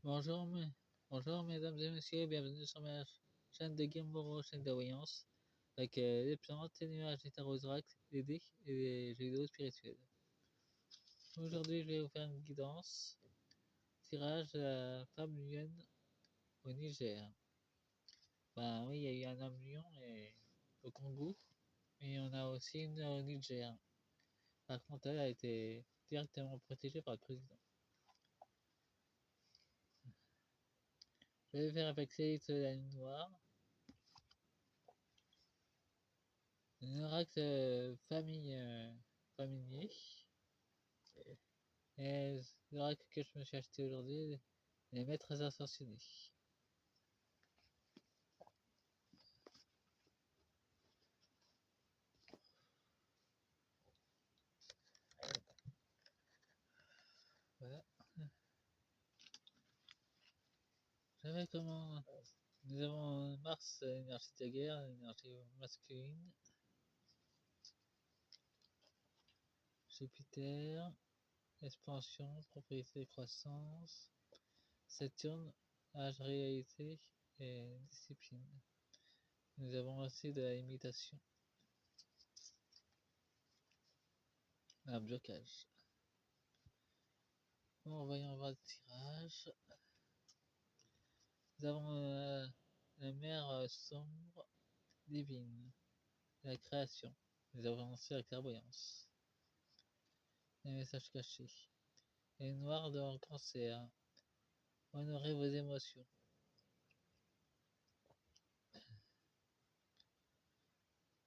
Bonjour, bonjour mesdames et messieurs, bienvenue sur ma chaîne de Gameboro, chaîne de voyance, avec les plantes, les nuages, les tarots les dés et les jeux vidéo spirituels. Aujourd'hui, je vais vous faire une guidance, tirage de la femme lion au Niger. Ben oui, il y a eu un homme lion au Congo, mais on a aussi une au Niger. Par contre, elle a été directement protégée par le président. Je vais faire avec l'élite de la ligne noire. Une oracle familier. Et l'oracle que je me suis acheté aujourd'hui, les maîtres ascensionnés. Voilà. J'avais comment. Nous avons Mars, énergie de guerre, énergie masculine. Jupiter, expansion, propriété, croissance. Saturne, âge, réalité et discipline. Nous avons aussi de la limitation. Un blocage. Bon, voyons voir le tirage. Nous avons la mer sombre divine, la création. Nous avons aussi la clairvoyance. Les messages cachés. Les noirs de cancer. Honorez vos émotions.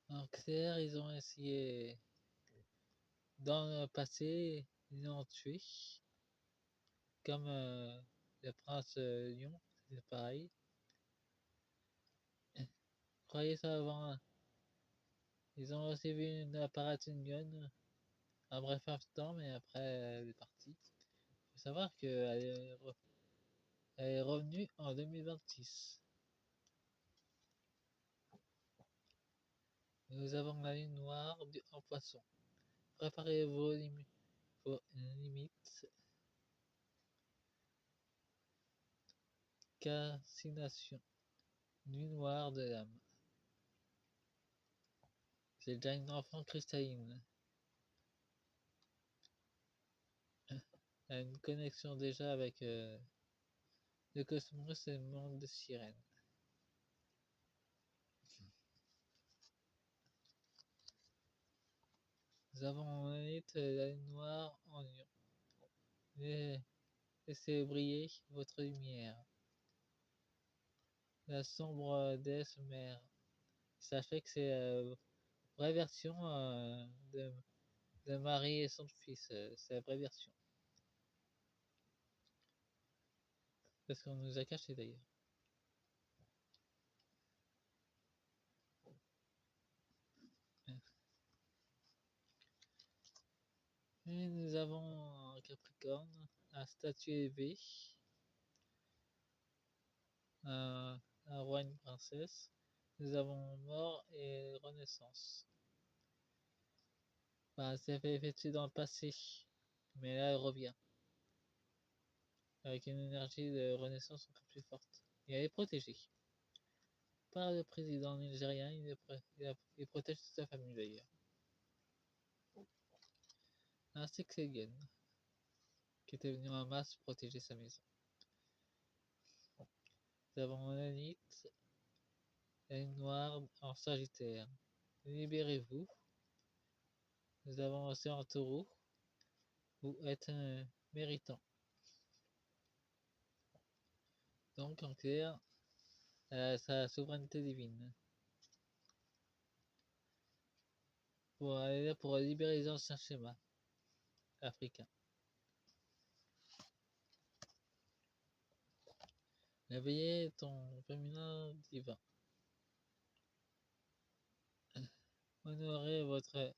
En clair, ils ont essayé. Dans le passé, ils l'ont tué. Comme le prince Lion, c'est pareil. Croyez ça avant. Ils ont aussi vu une Paratingon un bref instant, mais après elle est partie. Il faut savoir elle est revenue en 2026. Nous avons la lune noire en poisson. Préparez vos limites. Cassination. Nuit noire de l'âme. C'est déjà une enfant cristalline. Elle a une connexion déjà avec le cosmos et le monde de sirènes. Nous avons la lune noire en lion. Laissez briller votre lumière. La sombre déesse mère. Sachez que c'est la vraie version de Marie et son fils. C'est la vraie version. Parce qu'on nous a caché d'ailleurs. Et nous avons un Capricorne, un statue élevé, un roi et une princesse. Nous avons mort et renaissance. Bah, ça fait effectuer dans le passé, mais là elle revient. Avec une énergie de renaissance encore plus forte. Et elle est protégée par le président nigérien, il protège toute sa famille d'ailleurs. Ainsi que Segen, qui était venu en masse protéger sa maison. Nous avons Nanit, la lune noire en Sagittaire. Libérez-vous. Nous avons aussi en Taureau. Vous êtes un méritant. Donc en clair, sa souveraineté divine. Pour libérer les anciens schémas africains. Réveillez ton féminin divin. Honorez votre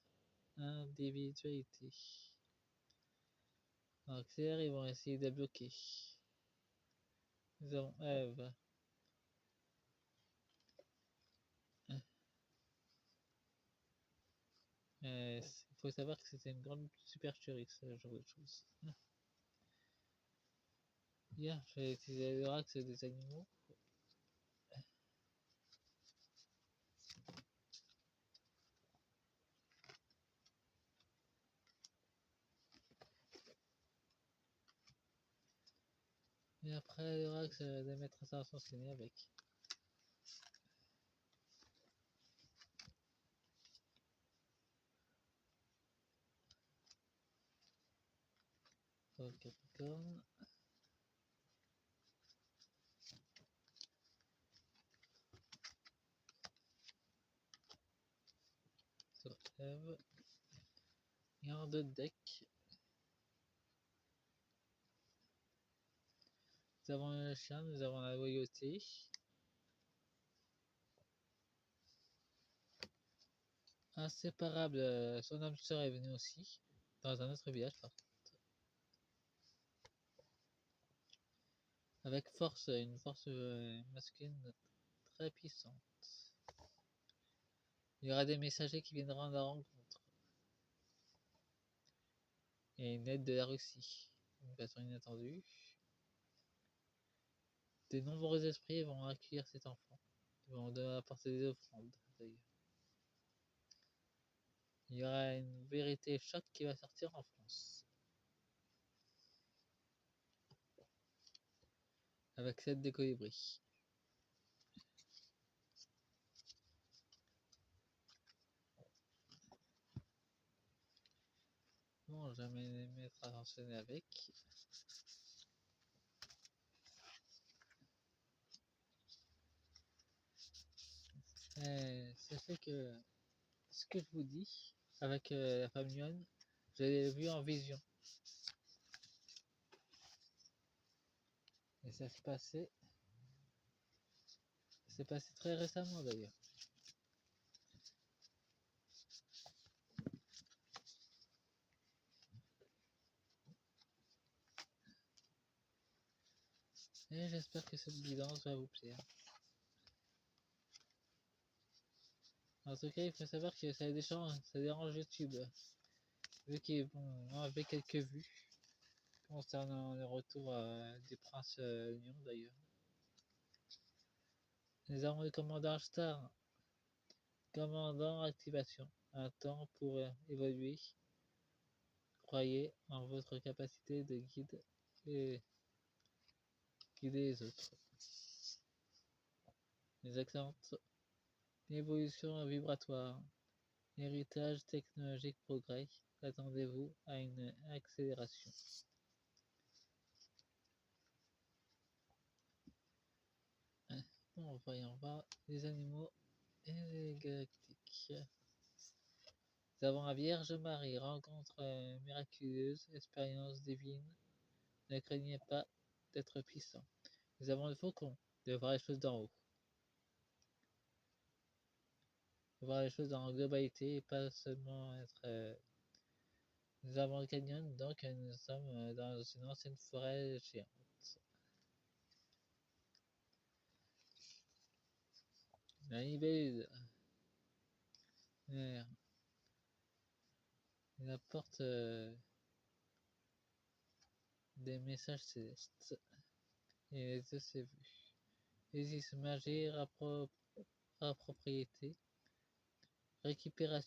individualité. En clair, ils vont essayer de bloquer. Nous avons Eve. Il faut savoir que c'était une grande supercherie, ce genre de choses. Bien, je vais utiliser l'oracle des animaux. Et après l'oracle des maîtres ascensions s'enseigner avec. Sur le Capricorne. Sur Eve. Il y a deux decks. Nous avons le chien, nous avons la loyauté. Inséparable, son âme sœur est venue aussi, dans un autre village par contre. Avec force, une force masculine très puissante. Il y aura des messagers qui viendront à la rencontre. Et une aide de la Russie, d'une façon inattendue. De nombreux esprits vont accueillir cet enfant. Ils vont apporter des offrandes, d'ailleurs. Il y aura une vérité choc qui va sortir en France. Avec cette des colibris. Bon, jamais les mettre à enchaîner avec. Sachez que ce que je vous dis avec la femme lionne, je l'ai vu en vision. Et ça s'est passé très récemment d'ailleurs. Et j'espère que cette guidance va vous plaire. En tout cas, il faut savoir que ça dérange YouTube. Vu qu'ils vont enlever quelques vues concernant le retour des princes lions d'ailleurs. Nous avons le commandant Star. Commandant activation. Un temps pour évoluer. Croyez en votre capacité de guider les autres. Les excellentes. L'évolution vibratoire. Héritage technologique progrès. Attendez-vous à une accélération. Bon, voyons voir les animaux et les galactiques. Nous avons la Vierge Marie, rencontre miraculeuse, expérience divine. Ne craignez pas d'être puissant. Nous avons le faucon, de voir les choses d'en haut. De voir les choses dans la globalité et pas seulement être. Nous avons le canyon, donc nous sommes dans une ancienne forêt géante. La libellule. Il apporte des messages célestes. Et les œufs c'est vu. Isis magie, propriété. Récupérez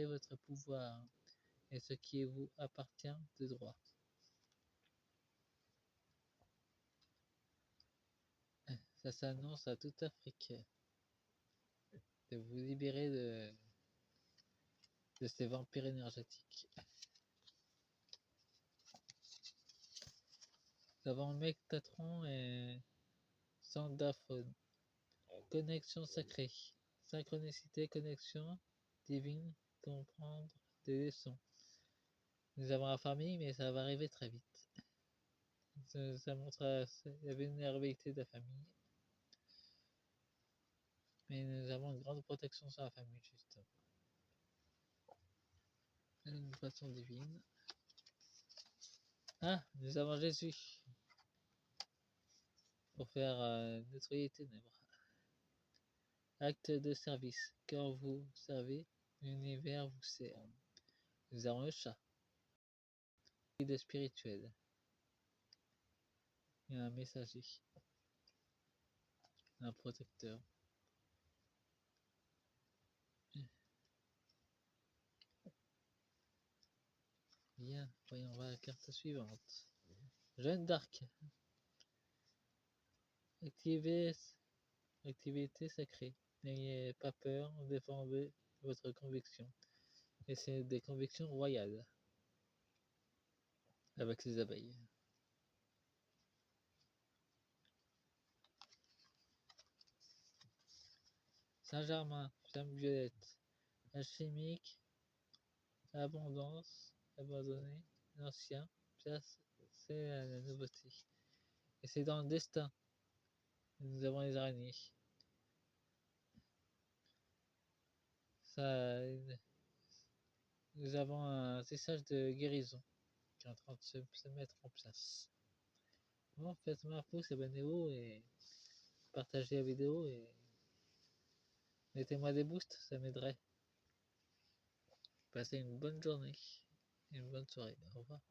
votre pouvoir et ce qui vous appartient de droit. Ça s'annonce à toute Afrique de vous libérer de ces vampires énergétiques. Nous avons Mectatron et Sandaphone. Connexion sacrée. Synchronicité, connexion divine, comprendre des leçons. Nous avons la famille, mais ça va arriver très vite. Ça montre la vulnérabilité de la famille. Mais nous avons une grande protection sur la famille, justement. Une façon divine. Ah, nous avons Jésus. Pour faire nettoyer les ténèbres. Acte de service. Quand vous servez, l'univers vous sert. Nous avons le chat. Guide spirituel. et un messager, un protecteur. Bien, voyons voir la carte suivante. Jeanne d'Arc. Activité sacrée. N'ayez pas peur, défendez votre conviction. Et c'est des convictions royales avec les abeilles. Saint-Germain, flamme violette. Alchimique, abondance, abandonné, l'ancien, place, c'est la nouveauté. Et c'est dans le destin. Nous avons les araignées. Ça, nous avons un tissage de guérison qui est en train de se mettre en place. Bon, faites-moi un pouce, abonnez-vous et partagez la vidéo et mettez-moi des boosts, ça m'aiderait. Passez une bonne journée et une bonne soirée. Au revoir.